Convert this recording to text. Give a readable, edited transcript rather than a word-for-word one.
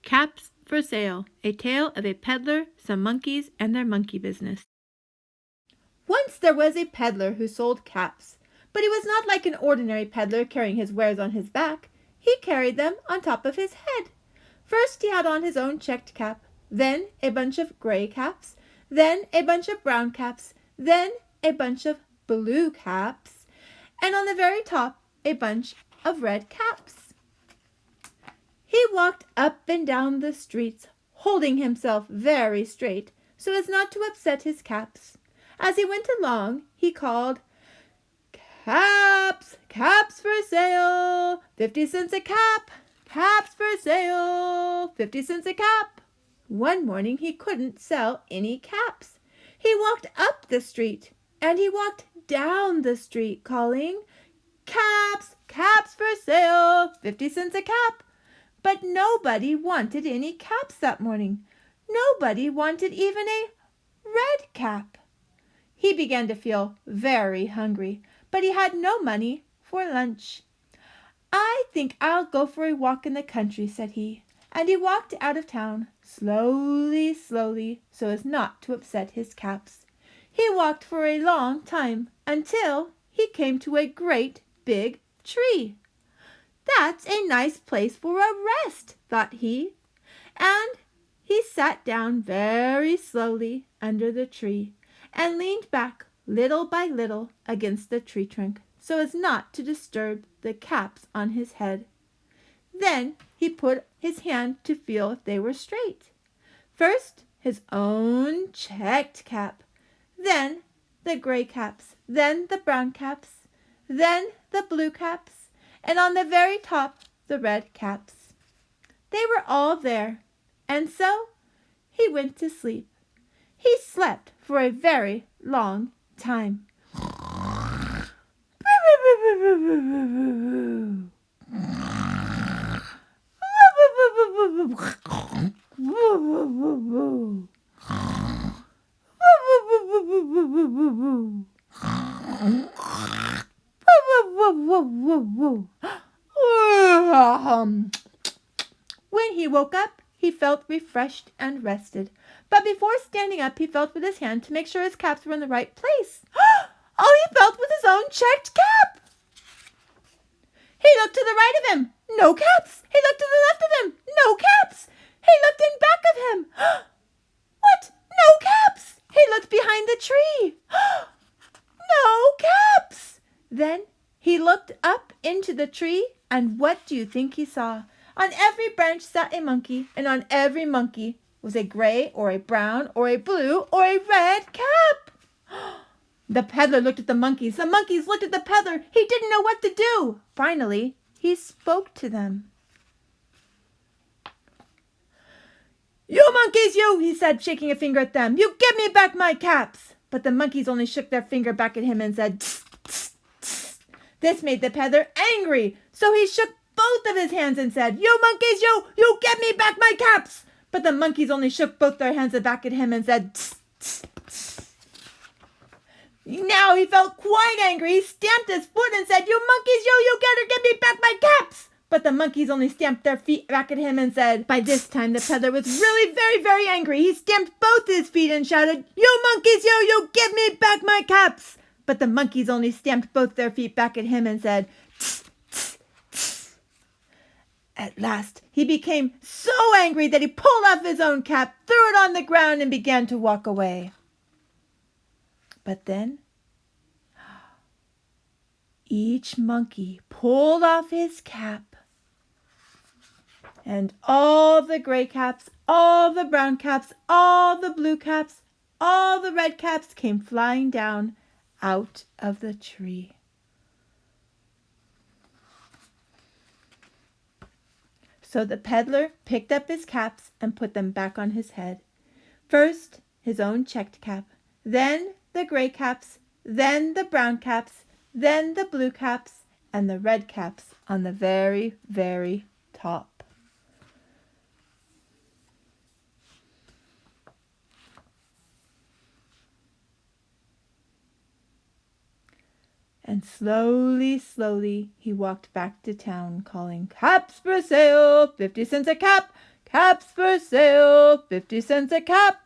Caps for Sale, a tale of a peddler, some monkeys, and their monkey business. Once there was a peddler who sold caps, but he was not like an ordinary peddler carrying his wares on his back. He carried them on top of his head. First he had on his own checked cap, then a bunch of gray caps, then a bunch of brown caps, then a bunch of blue caps, and on the very top a bunch of red caps. He walked up and down the streets, holding himself very straight so as not to upset his caps. As he went along, he called, "Caps! Caps for sale! 50 cents a cap! Caps for sale! 50 cents a cap!" One morning he couldn't sell any caps. He walked up the street, and he walked down the street, calling, "Caps! Caps for sale! 50 cents a cap!" But nobody wanted any caps that morning. Nobody wanted even a red cap. He began to feel very hungry, but he had no money for lunch. "I think I'll go for a walk in the country," said he, and he walked out of town, slowly, slowly, so as not to upset his caps. He walked for a long time, until he came to a great big tree. "That's a nice place for a rest," thought he, and he sat down very slowly under the tree and leaned back little by little against the tree trunk so as not to disturb the caps on his head. Then he put his hand to feel if they were straight. First his own checked cap, then the gray caps, then the brown caps, then the blue caps, and on the very top the red caps. They were all there, and so he went to sleep. He slept for a very long time. When he woke up, he felt refreshed and rested. But before standing up, he felt with his hand to make sure his caps were in the right place. Oh, he felt with his own checked cap. He looked to the right of him. No caps. He looked to the left of him. No caps. He looked in back of him. What? No caps. He looked behind the tree. No caps. Then he looked up into the tree, and what do you think he saw? On every branch sat a monkey, and on every monkey was a gray or a brown or a blue or a red cap. The peddler looked at the monkeys. The monkeys looked at the peddler. He didn't know what to do. Finally, he spoke to them. "You monkeys, you," he said, shaking a finger at them. "You give me back my caps." But the monkeys only shook their finger back at him and said, "Tss, tss, tss." This made the peddler angry, so he shook both of his hands and said, "You monkeys, you give me back my caps." But the monkeys only shook both their hands back at him and said, "Tss, tss, tss." Now he felt quite angry. He stamped his foot and said, "You monkeys, you gotta give me back my caps." But the monkeys only stamped their feet back at him and said, by this time the peddler was really very, very angry. He stamped both his feet and shouted, "You monkeys, you give me back my caps." But the monkeys only stamped both their feet back at him and said, "Tss, tss, tss." At last he became so angry that he pulled off his own cap, threw it on the ground, and began to walk away. But then each monkey pulled off his cap, and all the gray caps, all the brown caps, all the blue caps, all the red caps came flying down out of the tree. So the peddler picked up his caps and put them back on his head. First his own checked cap, then the gray caps, then the brown caps, then the blue caps, and the red caps on the very, very top. And slowly, slowly, he walked back to town, calling, "Caps for sale, 50 cents a cap! Caps for sale, 50 cents a cap!"